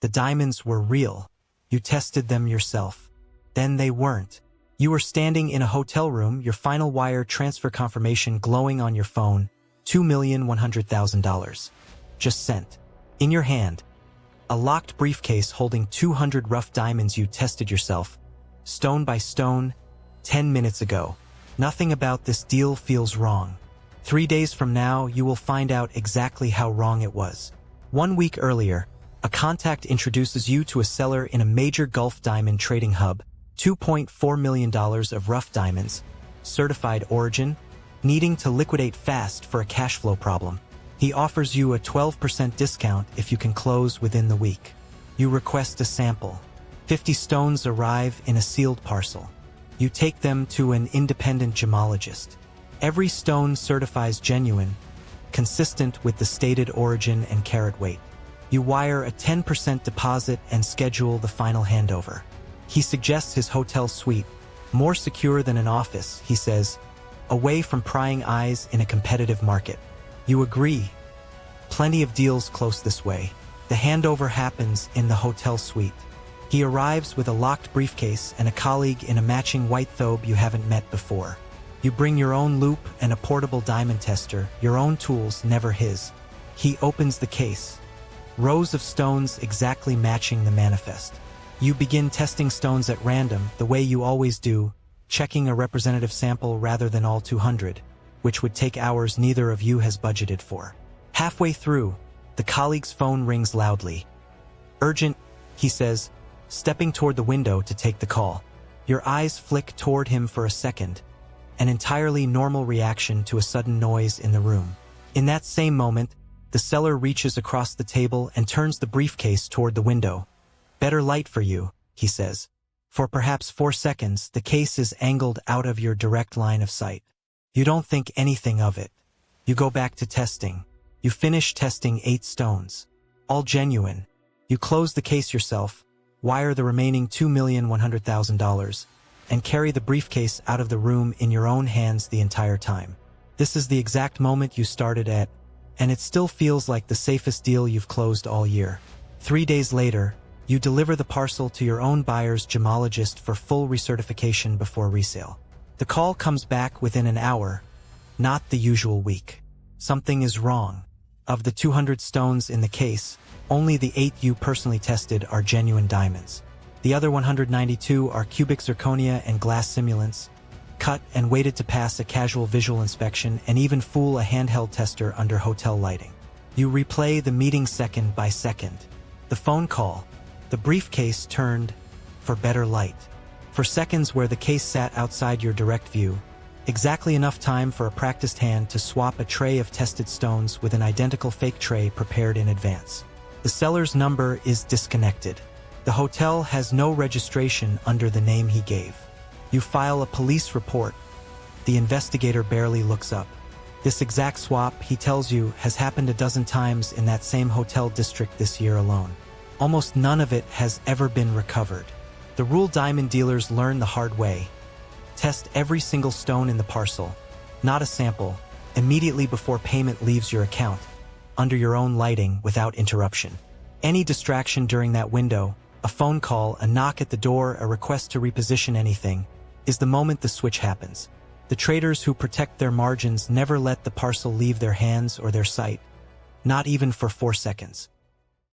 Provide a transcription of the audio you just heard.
The diamonds were real. You tested them yourself. Then they weren't. You were standing in a hotel room, your final wire transfer confirmation glowing on your phone, $2,100,000. Just sent. In your hand, a locked briefcase holding 200 rough diamonds you tested yourself, stone by stone, 10 minutes ago. Nothing about this deal feels wrong. 3 days from now, you will find out exactly how wrong it was. 1 week earlier, a contact introduces you to a seller in a major Gulf diamond trading hub, $2.4 million of rough diamonds, certified origin, needing to liquidate fast for a cash flow problem. He offers you a 12% discount if you can close within the week. You request a sample. 50 stones arrive in a sealed parcel. You take them to an independent gemologist. Every stone certifies genuine, consistent with the stated origin and carat weight. You wire a 10% deposit and schedule the final handover. He suggests his hotel suite, more secure than an office, he says, away from prying eyes in a competitive market. You agree. Plenty of deals close this way. The handover happens in the hotel suite. He arrives with a locked briefcase and a colleague in a matching white thobe you haven't met before. You bring your own loop and a portable diamond tester, your own tools, never his. He opens the case. Rows of stones exactly matching the manifest. You begin testing stones at random, the way you always do, checking a representative sample rather than all 200, which would take hours neither of you has budgeted for. Halfway through, the colleague's phone rings loudly. Urgent, he says, stepping toward the window to take the call. Your eyes flick toward him for a second, an entirely normal reaction to a sudden noise in the room. In that same moment, the seller reaches across the table and turns the briefcase toward the window. Better light for you, he says. For perhaps 4 seconds, the case is angled out of your direct line of sight. You don't think anything of it. You go back to testing. You finish testing 8 stones. All genuine. You close the case yourself, wire the remaining $2,100,000, and carry the briefcase out of the room in your own hands the entire time. This is the exact moment you started at, and it still feels like the safest deal you've closed all year. 3 days later, you deliver the parcel to your own buyer's gemologist for full recertification before resale. The call comes back within an hour, not the usual week. Something is wrong. Of the 200 stones in the case, only the 8 you personally tested are genuine diamonds. The other 192 are cubic zirconia and glass simulants, cut and weighted to pass a casual visual inspection and even fool a handheld tester under hotel lighting. You replay the meeting second by second. The phone call, the briefcase turned for better light. For seconds where the case sat outside your direct view, exactly enough time for a practiced hand to swap a tray of tested stones with an identical fake tray prepared in advance. The seller's number is disconnected. The hotel has no registration under the name he gave. You file a police report. The investigator barely looks up. This exact swap, he tells you, has happened a dozen times in that same hotel district this year alone. Almost none of it has ever been recovered. The rule diamond dealers learn the hard way. Test every single stone in the parcel, not a sample, immediately before payment leaves your account, under your own lighting without interruption. Any distraction during that window, a phone call, a knock at the door, a request to reposition anything, is the moment the switch happens. The traders who protect their margins never let the parcel leave their hands or their sight, not even for 4 seconds.